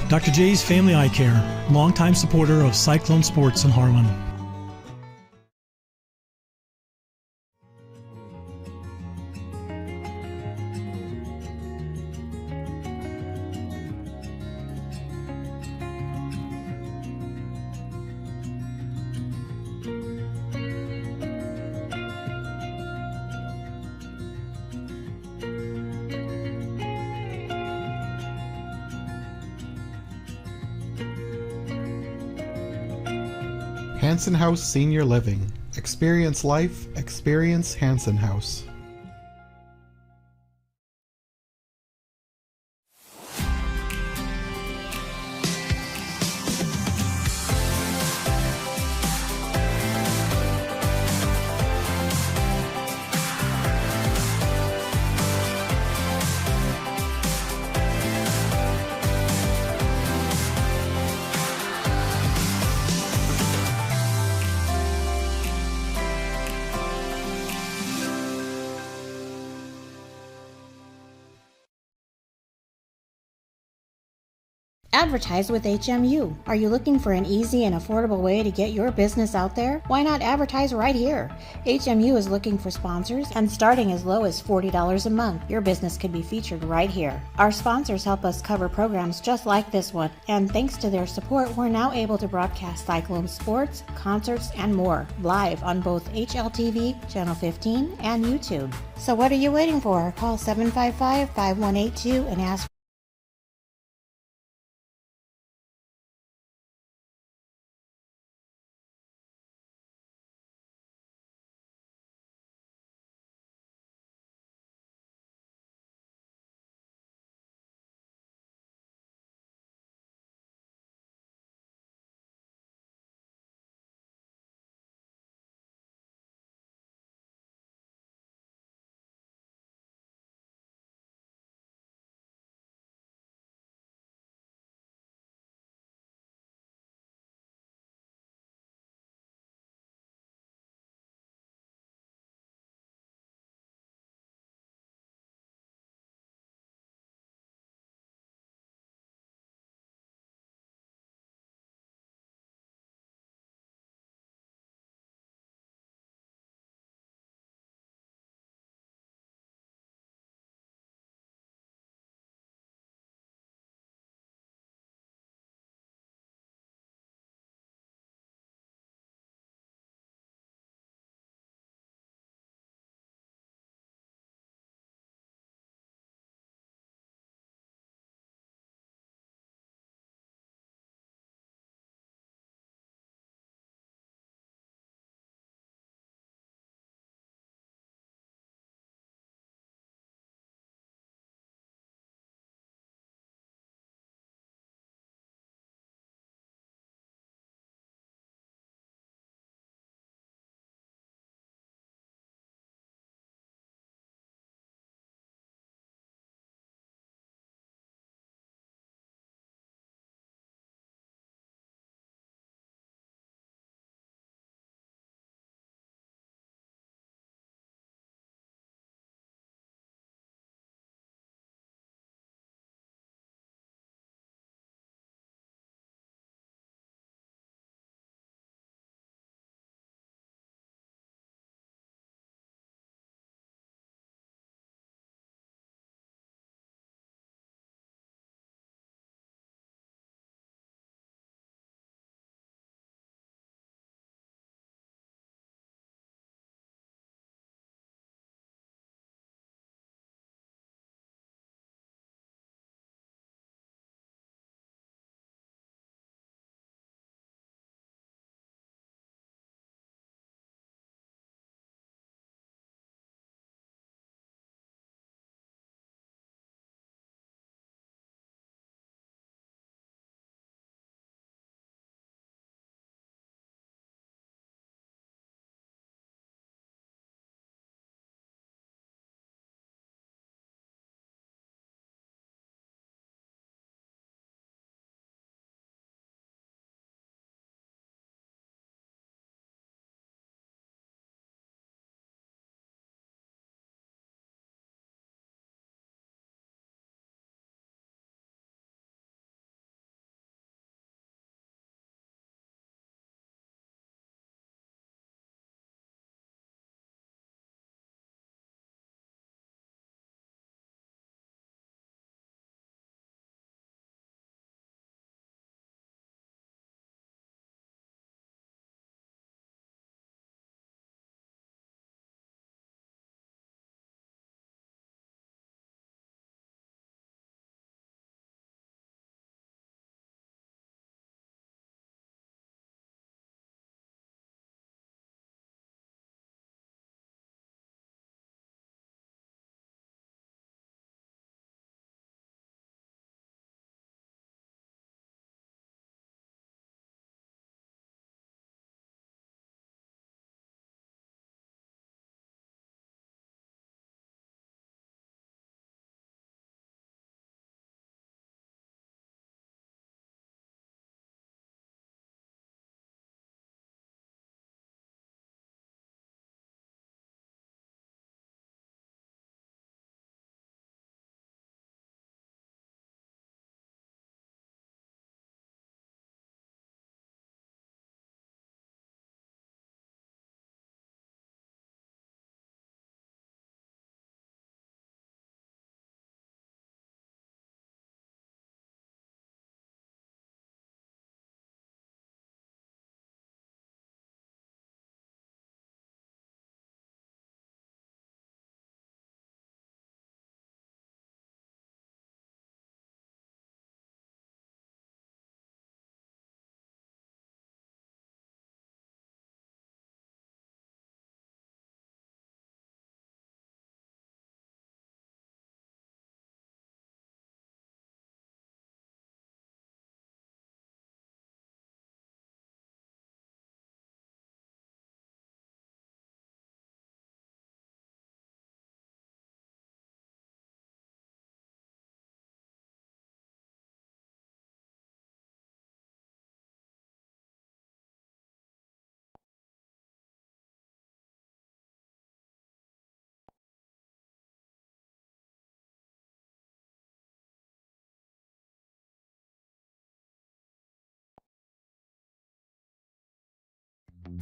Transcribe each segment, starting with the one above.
Dr. J's Family Eye Care, longtime supporter of Cyclone Sports in Harlan. Hanson House Senior Living. Experience life, experience Hanson House. Advertise with HMU. Are you looking for an easy and affordable way to get your business out there? Why not advertise right here? HMU is looking for sponsors, and starting as low as $40 a month, your business could be featured right here. Our sponsors help us cover programs just like this one, and thanks to their support, we're now able to broadcast Cyclone sports, concerts, and more live on both HLTV, Channel 15, and YouTube. So what are you waiting for? Call 755-5182 and ask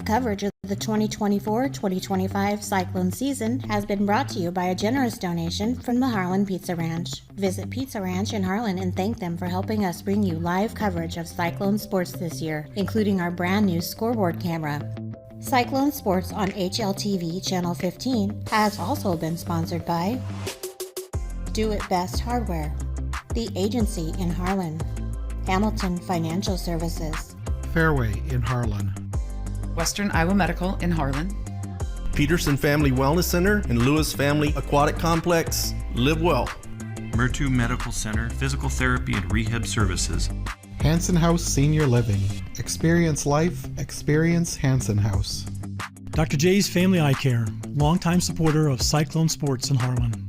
Coverage of the 2024-2025 cyclone season has been brought to you by a generous donation from the Harlan Pizza Ranch. Visit Pizza Ranch in Harlan and thank them for helping us bring you live coverage of Cyclone sports this year, including our brand new scoreboard camera. Cyclone Sports on HLTV Channel 15 has also been sponsored by Do It Best Hardware, The Agency in Harlan, Hamilton Financial Services, Fairway in Harlan, Western Iowa Medical in Harlan, Peterson Family Wellness Center and Lewis Family Aquatic Complex. Live well. Murtu Medical Center, Physical Therapy and Rehab Services. Hanson House Senior Living. Experience life, experience Hanson House. Dr. J's Family Eye Care, longtime supporter of Cyclone Sports in Harlan.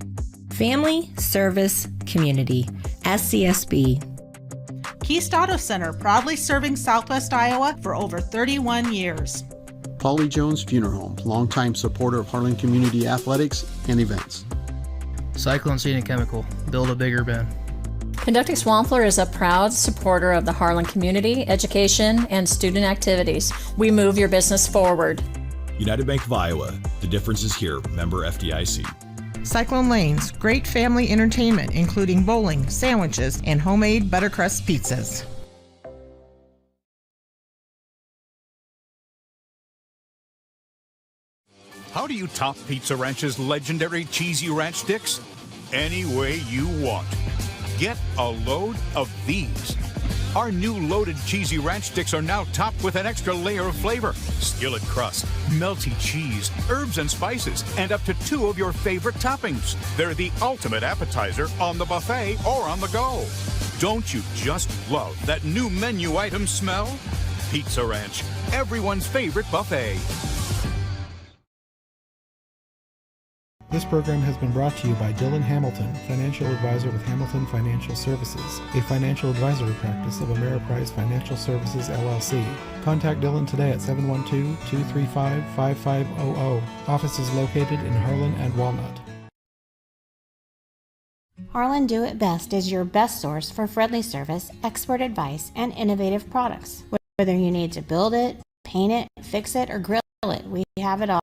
Family Service Community, SCSB. Keast Auto Center, proudly serving Southwest Iowa for over 31 years. Polly Jones Funeral Home, longtime supporter of Harlan Community Athletics and events. Cyclone Seed and Chemical, build a bigger bin. Conducting Swampler is a proud supporter of the Harlan community, education, and student activities. We move your business forward. United Bank of Iowa, the difference is here, member FDIC. Cyclone Lanes, great family entertainment, including bowling, sandwiches, and homemade buttercrust pizzas. How do you top Pizza Ranch's legendary cheesy ranch sticks? Any way you want. Get a load of these. Our new loaded cheesy ranch sticks are now topped with an extra layer of flavor, skillet crust, melty cheese, herbs and spices, and up to 2 of your favorite toppings. They're the ultimate appetizer on the buffet or on the go. Don't you just love that new menu item smell? Pizza Ranch, everyone's favorite buffet. This program has been brought to you by Dylan Hamilton, financial advisor with Hamilton Financial Services, a financial advisory practice of Ameriprise Financial Services, LLC. Contact Dylan today at 712-235-5500. Office is located in Harlan and Walnut. Harlan Do It Best is your best source for friendly service, expert advice, and innovative products. Whether you need to build it, paint it, fix it, or grill it, we have it all.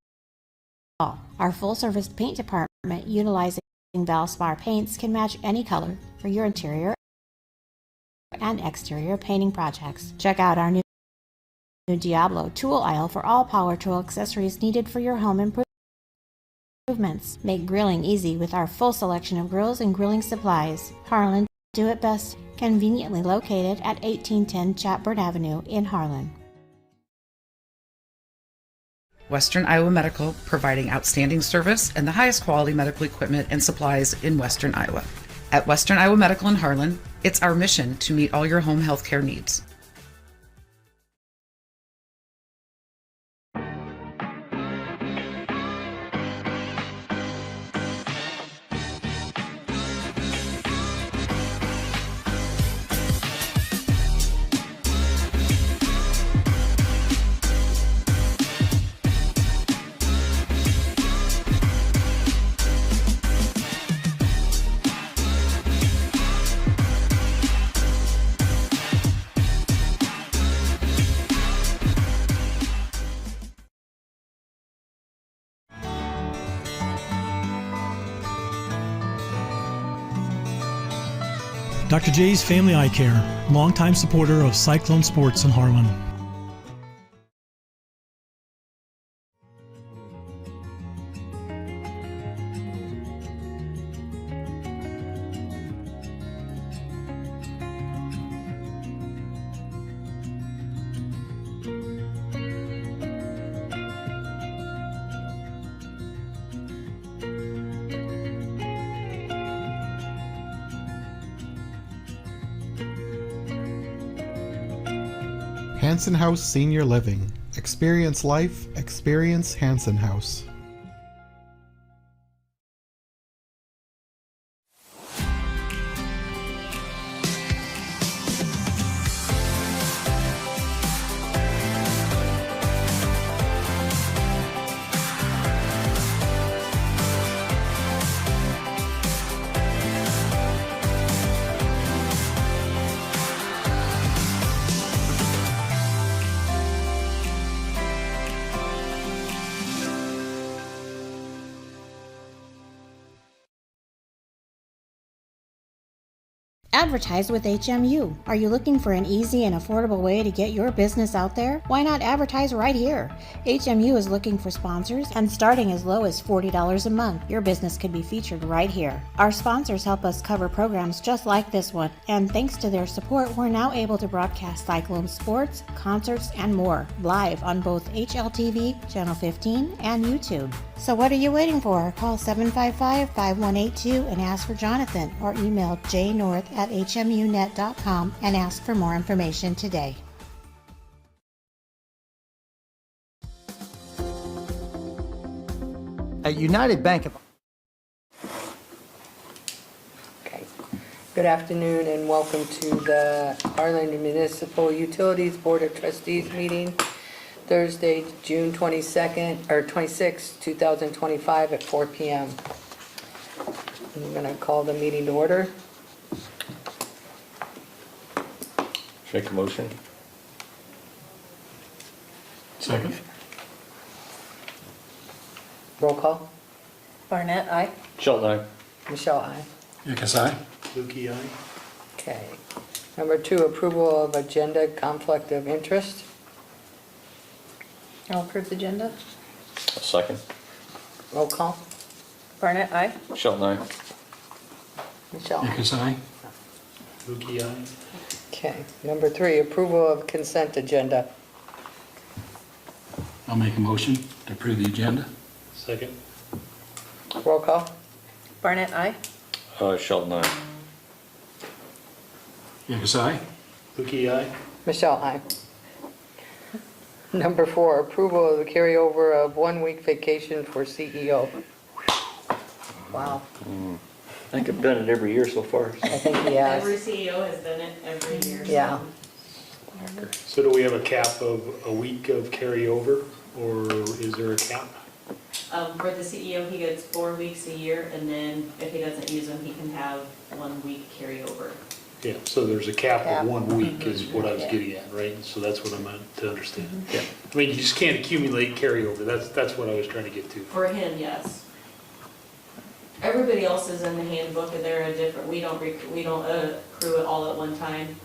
Our full-service paint department, utilizing Valspar paints, can match any color for your interior and exterior painting projects. Check out our new Diablo tool aisle for all power tool accessories needed for your home improvements. Make grilling easy with our full selection of grills and grilling supplies. Harlan Do It Best, conveniently located at 1810 Chatbird Avenue in Harlan. Western Iowa Medical, providing outstanding service and the highest quality medical equipment and supplies in Western Iowa. At Western Iowa Medical in Harlan, it's our mission to meet all your home health care needs. Dr. J's Family Eye Care, longtime supporter of Cyclone Sports in Harlan. Hanson House Senior Living. Experience life, experience Hanson House. Advertise with HMU. Are you looking for an easy and affordable way to get your business out there? Why not advertise right here? HMU is looking for sponsors, and starting as low as $40 a month, your business could be featured right here. Our sponsors help us cover programs just like this one, and thanks to their support, we're now able to broadcast Cyclone sports, concerts, and more live on both HLTV, Channel 15, and YouTube. So what are you waiting for? Call 755-5182 and ask for Jonathan, or email jnorth@hmunet.com and ask for more information today. At United Bank of... Okay. Good afternoon and welcome to the Harlan Municipal Utilities Board of Trustees meeting, Thursday, June 22nd or 26th, 2025 at 4 p.m. I'm going to call the meeting to order. Make a motion. Second. Roll call. Barnett, aye. Shelton, aye. Michelle, aye. Yes, aye. Lukey, aye. Okay. Number 2, approval of agenda, conflict of interest. I'll approve the agenda. A second. Roll call. Barnett, aye. Shelton, aye. Michelle. Yes, aye. Lukey, aye. Okay. Number 3, approval of consent agenda. I'll make a motion to approve the agenda. Second. Roll call. Barnett, aye. Shelton, aye. Yes, aye. Lukey, aye. Michelle, aye. Number 4, approval of the carryover of 1 week vacation for CEO. Wow. I think I've done it every year so far. I think he has. Every CEO has done it every year. Yeah. So do we have a cap of a week of carryover, or is there a cap? For the CEO, he gets 4 weeks a year, and then if he doesn't use them, he can have 1 week carryover. Yeah, so there's a cap of 1 week is what I was getting at, right? So that's what I meant to understand. Yeah. I mean, you just can't accumulate carryover. That's what I was trying to get to. For him, yes. Everybody else is in the handbook, and they're a different, we don't accrue it all at one time.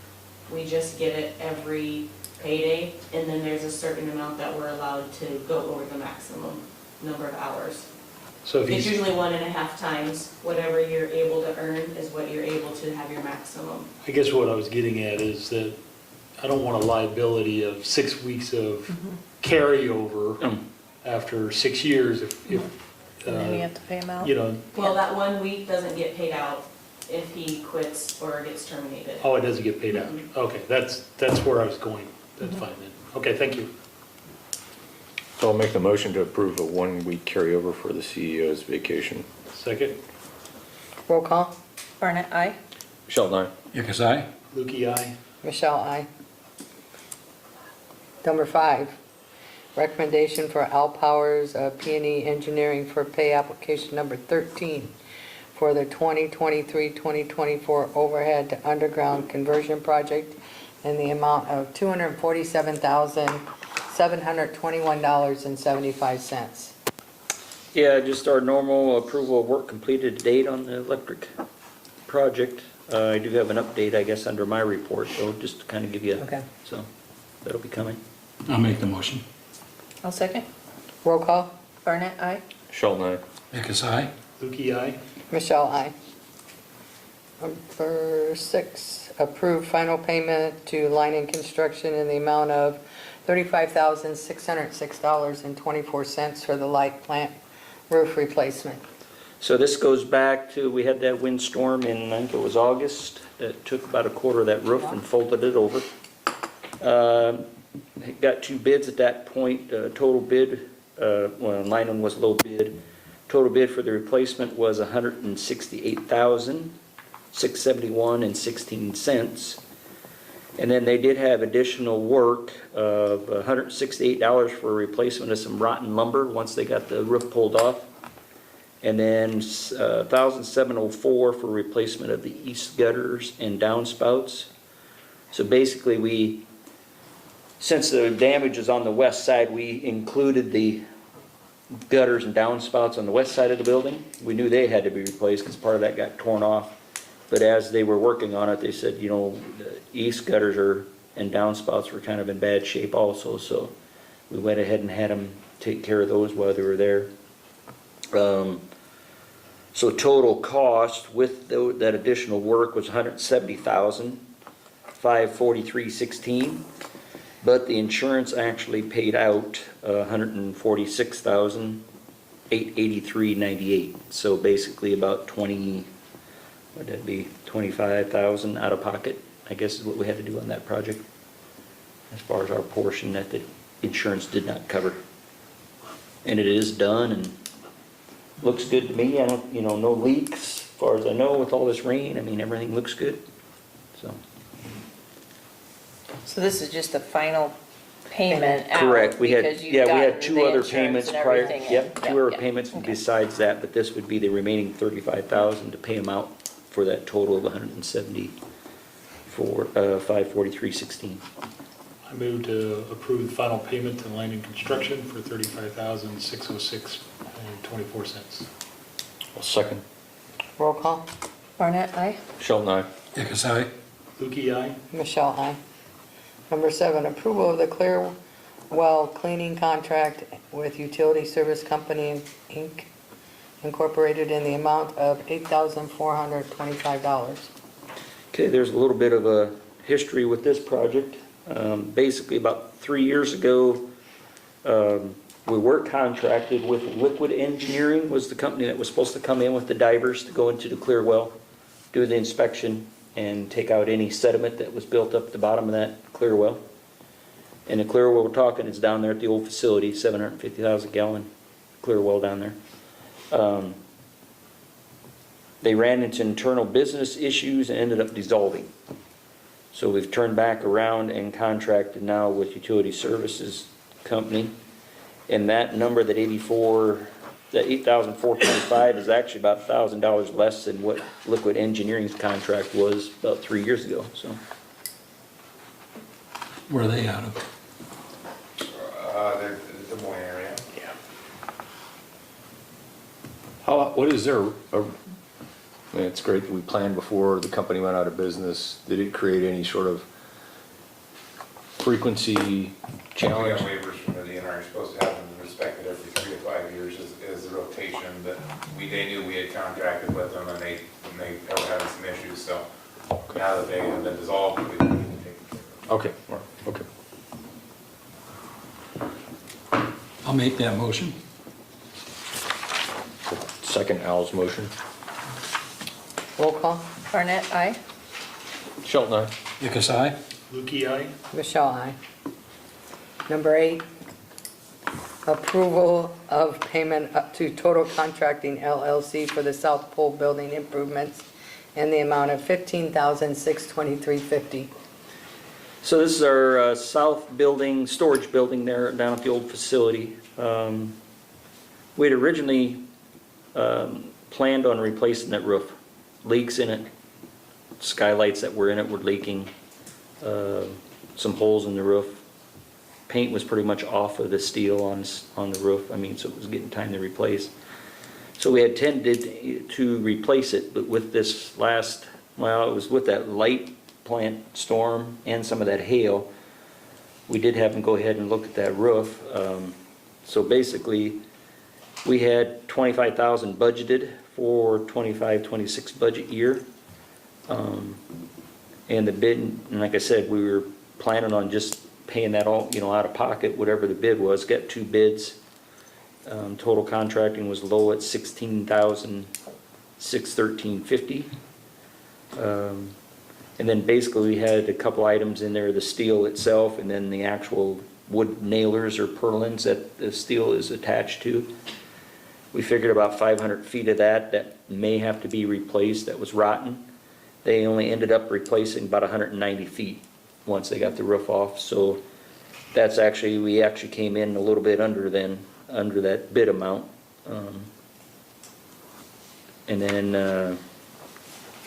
We just get it every payday, and then there's a certain amount that we're allowed to go over the maximum number of hours. So if It's he's, usually 1.5 times. Whatever you're able to earn is what you're able to have your maximum. I guess what I was getting at is that I don't want a liability of 6 weeks of carryover after 6 years if And then you have to pay him out. you know, Well, that 1 week doesn't get paid out if he quits or gets terminated. oh, it doesn't get paid out. Okay, that's where I was going. That's fine then. Okay, thank you. So I'll make the motion to approve a 1 week carryover for the CEO's vacation. Second. Roll call. Barnett, aye. Shelton, aye. Yes, aye. Lukey, aye. Michelle, aye. Number 5, recommendation for Al Powers P&E Engineering for pay application number 13 for the 2023-2024 overhead to underground conversion project in the amount of $247,721.75. Yeah, just our normal approval of work completed to date on the electric project. I do have an update, I guess, under my report, so just to kind of give you, Okay. so that'll be coming. I'll make the motion. I'll second. Roll call. Barnett, aye. Shelton, aye. Yes, aye. Lukey, aye. Michelle, aye. Number 6, approve final payment to Line and Construction in the amount of $35,606.24 for the light plant roof replacement. So this goes back to, we had that windstorm in, I think it was August, that took about a quarter of that roof and folded it over. Got 2 bids at that point. Total bid, well, Lyman was low bid. Total bid for the replacement was $168,671.16. And then they did have additional work of $168 for replacement of some rotten lumber once they got the roof pulled off. And then $1,704 for replacement of the east gutters and downspouts. So basically since the damage is on the west side, we included the gutters and downspouts on the west side of the building. We knew they had to be replaced because part of that got torn off. But as they were working on it, they said, you know, the east gutters and downspouts were kind of in bad shape also, so we went ahead and had them take care of those while they were there. So total cost with that additional work was $170,543.16, but the insurance actually paid out $146,883.98. So basically about 25,000 out of pocket, I guess is what we had to do on that project, as far as our portion that the insurance did not cover. And it is done and looks good to me. I don't, you know, no leaks as far as I know with all this rain. I mean, everything looks good. So this is just the final payment out? Correct. We had, because you've yeah, we had gotten two the other insurance payments and prior. everything in. Yep, two other Yep. payments Okay. besides that, but this would be the remaining 35,000 to pay them out for that total of 543.16. I move to approve the final payment to Land and Construction for $35,606.24. I'll second. Roll call. Barnett, aye. Sheldon, aye. Dickus, aye. Lukey, aye. Michelle, aye. Number 7, approval of the clear well cleaning contract with Utility Service Company, Inc., Incorporated, in the amount of $8,425. Okay, there's a little bit of a history with this project. Basically, about 3 years ago, we were contracted with Liquid Engineering, was the company that was supposed to come in with the divers to go into the clear well, do the inspection, and take out any sediment that was built up at the bottom of that clear well. And the clear well we're talking is down there at the old facility, 750,000 gallon clear well down there. They ran into internal business issues and ended up dissolving. So we've turned back around and contracted now with Utility Services Company. And that number, that 8,425 is actually about $1,000 less than what Liquid Engineering's contract was about 3 years ago, so. Where are they out of? They're the Des Moines area. Yeah. What is there, I mean, it's great that we planned before the company went out of business. Did it create any sort of frequency challenge? We got waivers from the DNR, you're supposed to have them inspected every 3 to 5 years as the rotation, but they knew we had contracted with them and they were having some issues, so now that they have been dissolved, we need to take care of Okay, all right, okay. I'll make that motion. Second Al's motion. Roll call. Barnett, aye. Sheldon, aye. Dickus, aye. Lukey, aye. Michelle, aye. Number 8, approval of payment up to Total Contracting LLC for the South Pole Building improvements in the amount of $15,623.50. So this is our south building, storage building there down at the old facility. We had originally planned on replacing that roof. Leaks in it, skylights that were in it were leaking, some holes in the roof. Paint was pretty much off of the steel on the roof, I mean, so it was getting time to replace. So we had tended to replace it, but with this it was with that light plant storm and some of that hail, we did have them go ahead and look at that roof. So basically, we had $25,000 budgeted for 25-26 budget year. And the bid, and like I said, we were planning on just paying that all, out of pocket, whatever the bid was. Got 2 bids. Total contracting was low at $16,613.50. And then basically we had a couple items in there, the steel itself and then the actual wood nailers or purlins that the steel is attached to. We figured about 500 feet of that may have to be replaced, that was rotten. They only ended up replacing about 190 feet once they got the roof off. So that's we actually came in a little bit under that bid amount. And then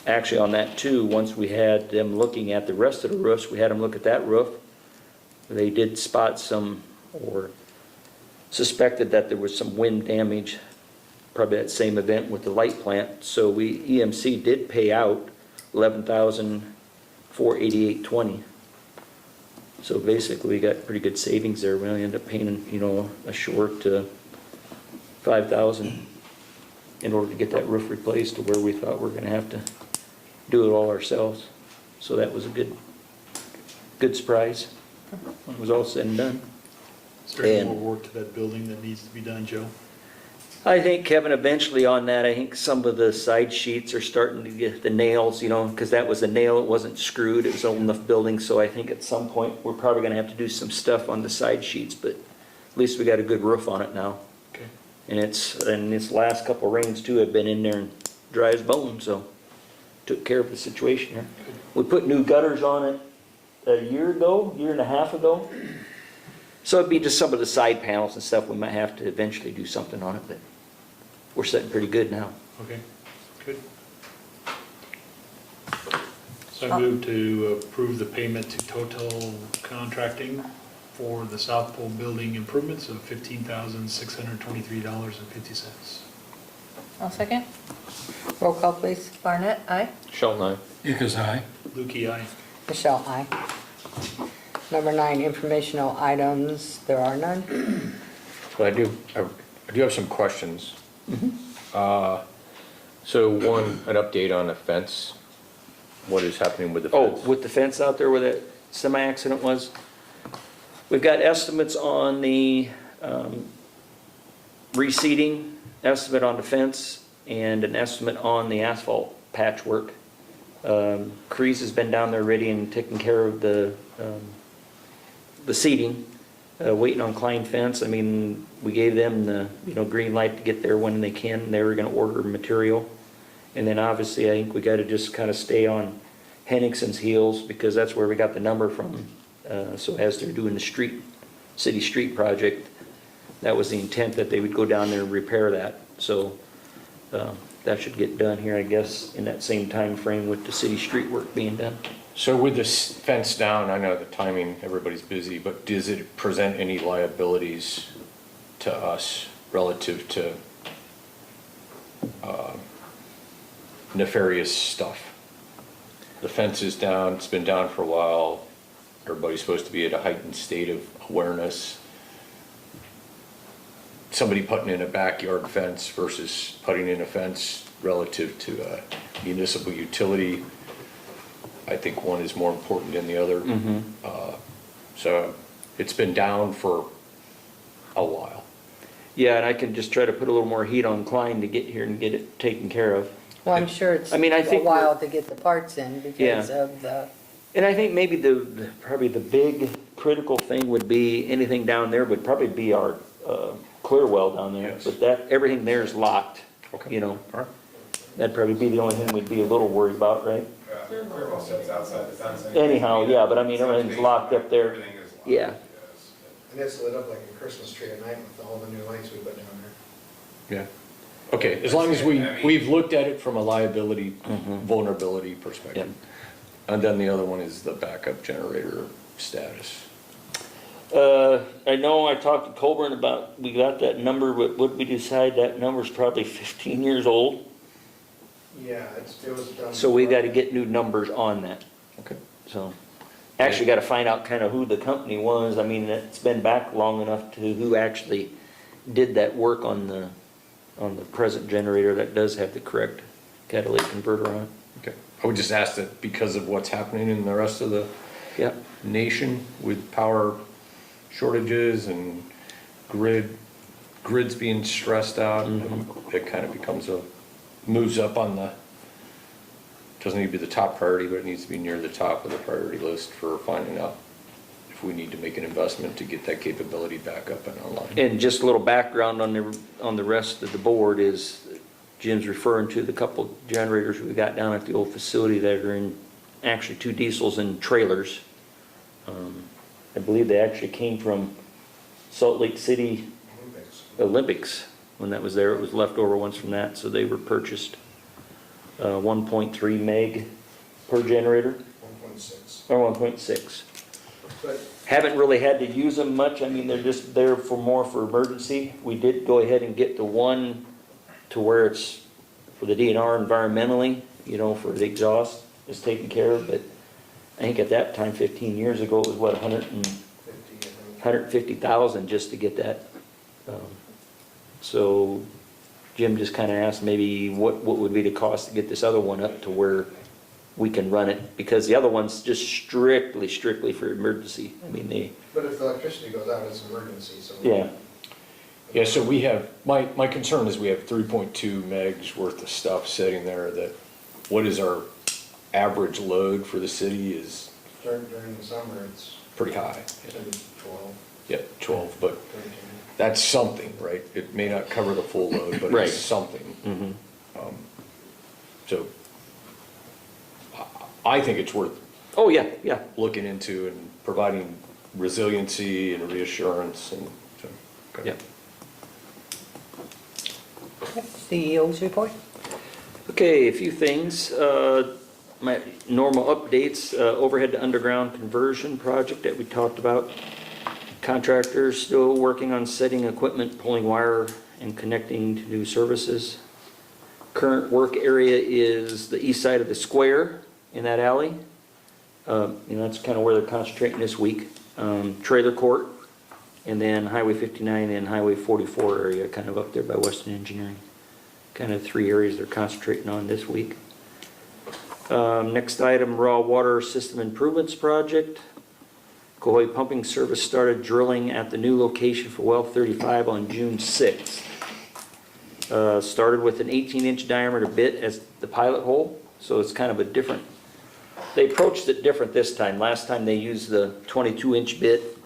actually on that too, once we had them looking at the rest of the roofs, we had them look at that roof. They did spot some, or suspected that there was some wind damage, probably that same event with the light plant. So EMC did pay out $11,488.20. So basically, we got pretty good savings there. We only ended up paying, you know, a short $5,000 in order to get that roof replaced to where we thought we were going to have to do it all ourselves. So that was a good surprise. It was all said and done. Is there any more work to that building that needs to be done, Joe? I think, Kevin, eventually on that, I think some of the side sheets are starting to get the nails, you know, because that was a nail, it wasn't screwed, it was old enough building, so I think at some point we're probably going to have to do some stuff on the side sheets, but at least we got a good roof on it now. Okay. And this last couple of rains too have been in there and dry as bone, so took care of the situation here. We put new gutters on it a year and a half ago. So it'd be just some of the side panels and stuff, we might have to eventually do something on it, but we're sitting pretty good now. Okay, good. So I move to approve the payment to Total Contracting for the South Pole building improvements of $15,623.50. I'll second. Roll call, please. Barnett, aye. Sheldon, aye. Because aye. Lukey, aye. Michelle, aye. Number 9, informational items. There are none. Well, I do have some questions. So one, an update on the fence. What is happening with the fence? Oh, with the fence out there where that semi-accident was? We've got estimates on the reseeding, estimate on the fence, and an estimate on the asphalt patchwork. Crease has been down there already and taking care of the seeding, waiting on Klein Fence. I mean, we gave them the green light to get there when they can. They were going to order material, and then obviously I think we got to just kind of stay on Henningson's heels because that's where we got the number from. So as they're doing the city street project, that was the intent that they would go down there and repair that. So that should get done here, I guess, in that same time frame with the city street work being done. So with this fence down, I know the timing, everybody's busy, but does it present any liabilities to us relative to nefarious stuff? The fence is down, it's been down for a while, everybody's supposed to be at a heightened state of awareness. Somebody putting in a backyard fence versus putting in a fence relative to a municipal utility, I think one is more important than the other. So it's been down for a while. Yeah, and I can just try to put a little more heat on Klein to get here and get it taken care of. Well, I'm sure it's I think a while to get the parts in because of the... And I think maybe probably the big critical thing would be anything down there would probably be our clear well down there. Yes. But everything there is locked, Okay. All right. That'd probably be the only thing we'd be a little worried about, right? Clear well sits outside the fence. Anyhow, yeah, but I mean, everything's locked up there. Everything is locked. Yeah. And it's lit up like a Christmas tree at night with all the new lights we put down there. Yeah. Okay, as long as we've looked at it from a liability, vulnerability perspective. And then the other one is the backup generator status. I know I talked to Colburn about, we got that number, but what we decide that number's probably 15 years old. Yeah, it was done. So we gotta get new numbers on that. Okay. So, actually gotta find out kind of who the company was. I mean, it's been back long enough to who actually did that work on the present generator that does have the correct catalytic converter on it. Okay. I would just ask that because of what's happening in the rest of the nation with power shortages and grids being stressed out, it kind of becomes moves up on doesn't need to be the top priority, but it needs to be near the top of the priority list for finding out if we need to make an investment to get that capability back up and online. And just a little background on the rest of the board is Jim's referring to the couple generators we got down at the old facility that are in actually 2 diesels and trailers. I believe they actually came from Salt Lake City Olympics when that was there. It was leftover ones from that, so they were purchased 1.3 meg per generator. 1.6. Or 1.6. But haven't really had to use them much. I mean, they're just there for more for emergency. We did go ahead and get the one to where it's for the DNR environmentally, for the exhaust. is taken care of, but I think at that time, 15 years ago, it was what, 150,000 just to get that. So Jim just kind of asked maybe what would be the cost to get this other one up to where we can run it, because the other one's just strictly for emergency. I mean, But if the electricity goes out, it's an emergency, so. Yeah. Yeah, so we have, my concern is we have 3.2 megs worth of stuff sitting there that, what is our average load for the city is During the summer, it's pretty high. 12. Yeah, 12, but that's something, right? It may not cover the full load, but Right. it's something. Mm-hmm. So I think it's worth looking into and providing resiliency and reassurance and so. Okay. Yeah. CEO's report? Okay, a few things. My normal updates, overhead to underground conversion project that we talked about. Contractors still working on setting equipment, pulling wire, and connecting to new services. Current work area is the east side of the square in that alley. That's kind of where they're concentrating this week. Trailer court, and then Highway 59 and Highway 44 area, kind of up there by Western Engineering. Kind of 3 areas they're concentrating on this week. Next item, raw water system improvements project. Cohoy Pumping Service started drilling at the new location for well 35 on June 6th. Started with an 18-inch diameter bit as the pilot hole, so it's kind of a different, they approached it different this time. Last time they used the 22-inch bit,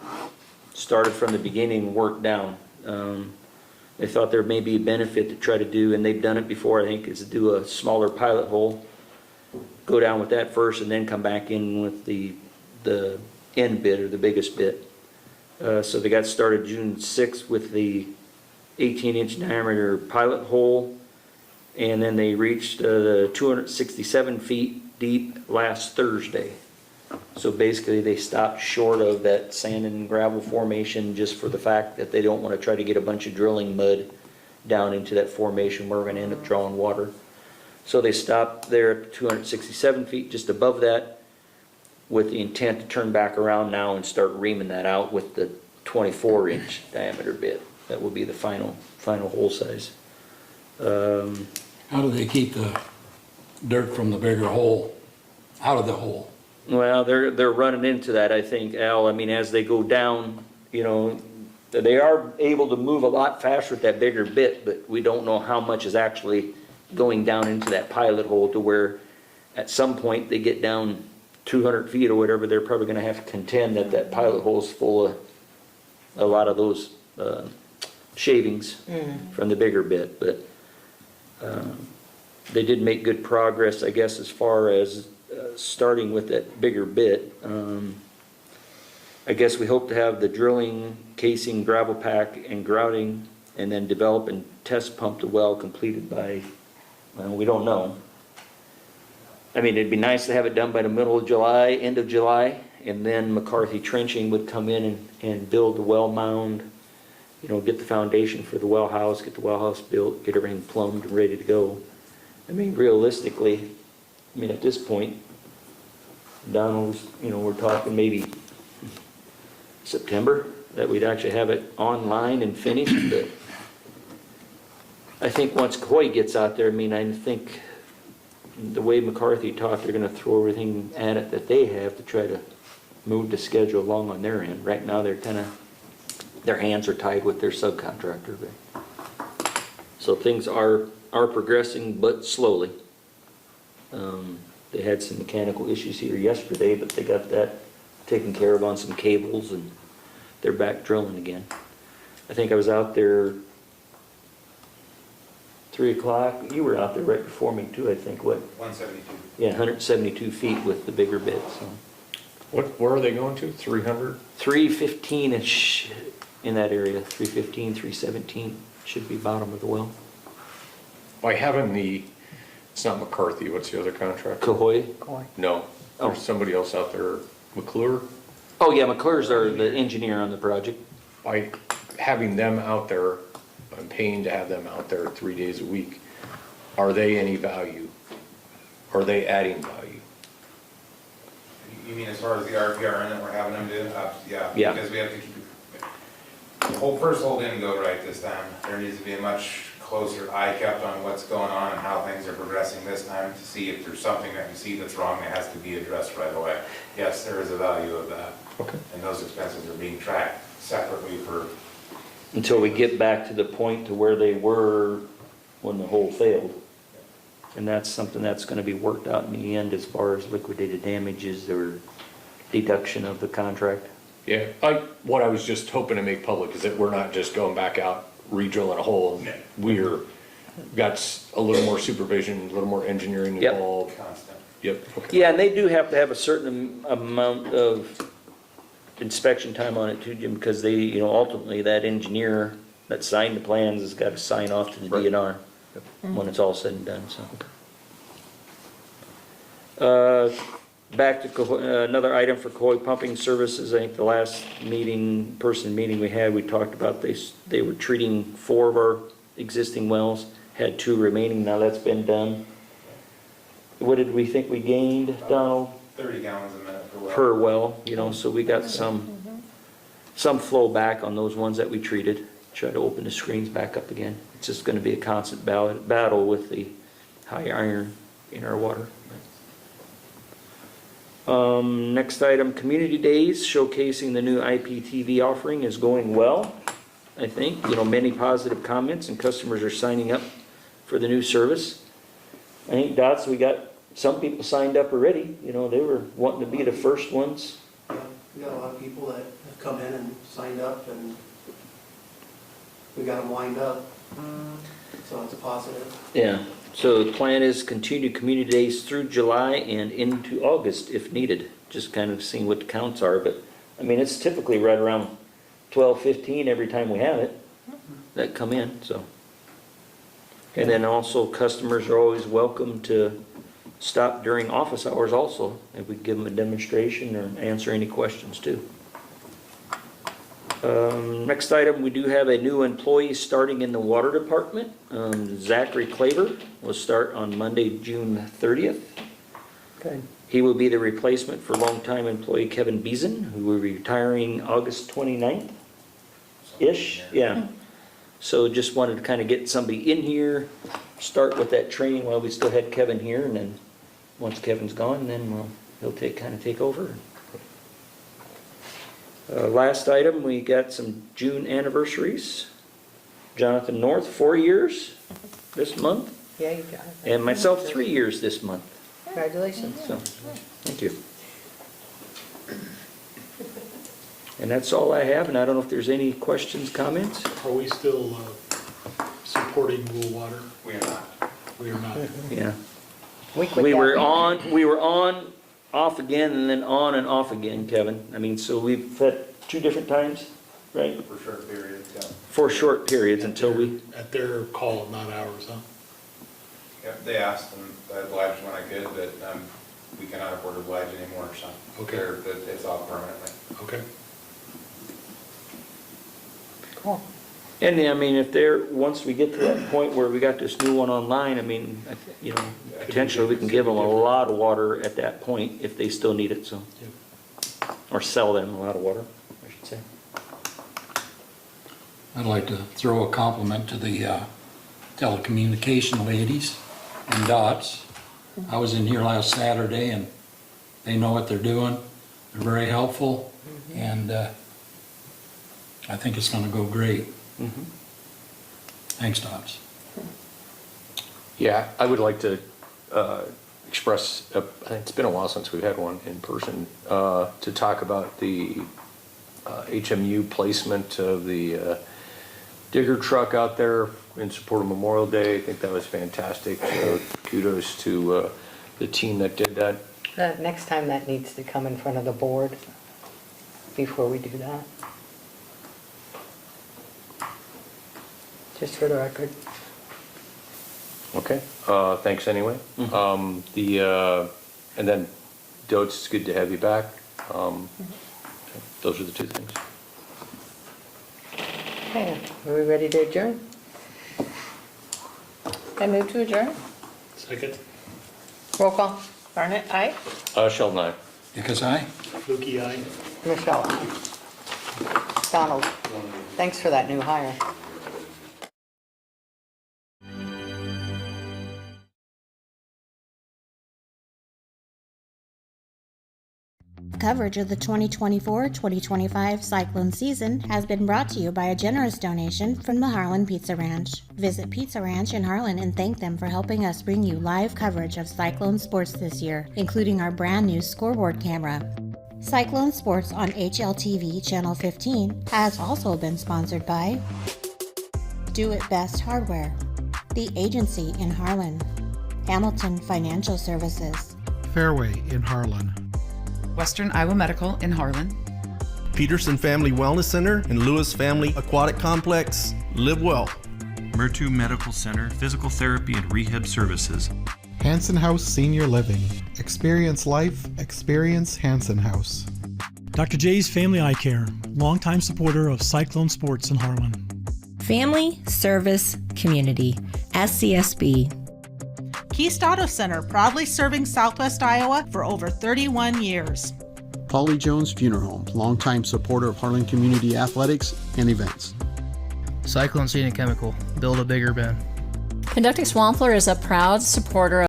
started from the beginning and worked down. They thought there may be a benefit to try to do, and they've done it before, I think, is to do a smaller pilot hole, go down with that first, and then come back in with the end bit, or the biggest bit. So they got started June 6th with the 18-inch diameter pilot hole, and then they reached the 267 feet deep last Thursday. So basically they stopped short of that sand and gravel formation just for the fact that they don't want to try to get a bunch of drilling mud down into that formation where we're going to end up drawing water. So they stopped there at 267 feet, just above that, with the intent to turn back around now and start reaming that out with the 24-inch diameter bit. That will be the final hole size. How do they keep the dirt from the bigger hole out of the hole? Well, they're running into that, I think, Al. I mean, as they go down, they are able to move a lot faster with that bigger bit, but we don't know how much is actually going down into that pilot hole to where at some point they get down 200 feet or whatever, they're probably going to have to contend that that pilot hole is full of a lot of those shavings from the bigger bit. But they did make good progress, I guess, as far as starting with that bigger bit. I guess we hope to have the drilling, casing, gravel pack, and grouting, and then develop and test pump the well completed by, well, we don't know. I mean, it'd be nice to have it done by the middle of July, end of July, and then McCarthy Trenching would come in and build the well mound, get the foundation for the well house, get the well house built, get everything plumbed and ready to go. I mean, realistically, at this point, Donald's, we're talking maybe September that we'd actually have it online and finished. But I think once Coy gets out there, I think the way McCarthy talked, they're going to throw everything at it that they have to try to move the schedule along on their end. Right now, they're their hands are tied with their subcontractor. So things are progressing, but slowly. They had some mechanical issues here yesterday, but they got that taken care of on some cables, and they're back drilling again. I think I was out there 3 o'clock. You were out there right before me too, I think. What? 172. Yeah, 172 feet with the bigger bit. So. Where are they going to? 300? 315-ish in that area. 315, 317 should be bottom of the well. By having it's not McCarthy, what's the other contractor? Cohoy? No, there's somebody else out there, McClure? Oh yeah, McClure's the engineer on the project. By having them out there, I'm paying to have them out there 3 days a week, are they any value? Are they adding value? You mean as far as the RPRN that we're having them do? Yeah. Yeah. Because we have to keep the first hole didn't go right this time. There needs to be a much closer eye kept on what's going on and how things are progressing this time to see if there's something that you see that's wrong that has to be addressed right away. Yes, there is a value of that. Okay. And those expenses are being tracked separately for. Until we get back to the point to where they were when the hole failed. And that's something that's gonna be worked out in the end as far as liquidated damages or deduction of the contract. Yeah, what I was just hoping to make public is that we're not just going back out, re-drilling a hole. We're, got a little more supervision, a little more engineering Yep. involved. Constant. Yep. Okay. Yeah, and they do have to have a certain amount of inspection time on it too, Jim, because they, you know, ultimately that engineer that signed the plans has got to sign off to the DNR when it's all said and done, so. Back to another item for Coy Pumping Services. I think the last meeting we had, we talked about they were treating 4 of our existing wells, had 2 remaining. Now that's been done. What did we think we gained, Donald? 30 gallons a minute per well. Per well, you know, so we got some flow back on those ones that we treated. Try to open the screens back up again. It's just gonna be a constant battle with the high iron in our water. Next item, Community Days, showcasing the new IPTV offering is going well, I think. You know, many positive comments and customers are signing up for the new service. I think, Dots, we got some people signed up already. You know, they were wanting to be the first ones. Yeah, we got a lot of people that have come in and signed up, and we got them lined up, so it's a positive. Yeah, so the plan is continue Community Days through July and into August if needed. Just kind of seeing what the counts are, but I mean, it's typically right around 12, 15 every time we have it that come in, so. And then also customers are always welcome to stop during office hours also, if we give them a demonstration or answer any questions too. Next item, we do have a new employee starting in the water department. Zachary Claver will start on Monday, June 30th. Okay. He will be the replacement for longtime employee Kevin Beeson, who will be retiring August 29th-ish. Yeah. So just wanted to kind of get somebody in here, start with that training while we still had Kevin here, and then once Kevin's gone, then he'll kind of take over. Last item, we got some June anniversaries. Jonathan North, 4 years this month. Yeah, you got it. And myself, 3 years this month. Congratulations. So, thank you. And that's all I have, and I don't know if there's any questions, comments? Are we still supporting Wool Water? We are not. We are not. Yeah. We were on, off again, and then on and off again, Kevin. I mean, so we've had 2 different times, right? For short periods, yeah. For short periods until we... At their call, not ours, huh? Yep, they asked and I obliged when I could, but we cannot afford to oblige anymore, so. Okay. It's off permanently. Okay. Cool. And I mean, once we get to that point where we got this new one online, I mean, you know, potentially we can give them a lot of water at that point if they still need it, so. Or sell them a lot of water, I should say. I'd like to throw a compliment to the telecommunication ladies and Dots. I was in here last Saturday and they know what they're doing. They're very helpful and I think it's going to go great. Thanks, Dots. Yeah, I would like to express, it's been a while since we've had one in person, to talk about the HMU placement of the digger truck out there in support of Memorial Day. I think that was fantastic. So kudos to the team that did that. Next time that needs to come in front of the board before we do that. Just for the record. Okay, thanks anyway. And then Dotes, it's good to have you back. Those are the 2 things. Okay, are we ready to adjourn? I move to adjourn. Second. Roll call. Barnett, aye. Sheldon, aye. Because I, Flukie, aye. Michelle, aye. Donald, thanks for that new hire. Coverage of the 2024-2025 cyclone season has been brought to you by a generous donation from the Harlan Pizza Ranch. Visit Pizza Ranch in Harlan and thank them for helping us bring you live coverage of Cyclone sports this year, including our brand new scoreboard camera. Cyclone Sports on HLTV Channel 15 has also been sponsored by Do It Best Hardware, The Agency in Harlan, Hamilton Financial Services, Fairway in Harlan, Western Iowa Medical in Harlan, Peterson Family Wellness Center and Lewis Family Aquatic Complex. Live well. Murtu Medical Center, Physical Therapy and Rehab Services. Hanson House Senior Living. Experience life, experience Hanson House. Dr. J's Family Eye Care, longtime supporter of Cyclone Sports in Harlan. Family Service Community, SCSB. Keast Auto Center, proudly serving Southwest Iowa for over 31 years. Polly Jones Funeral Home, longtime supporter of Harlan Community Athletics and events. Cyclone Scenic Chemical, build a bigger bin. Conducting Swampler is a proud supporter of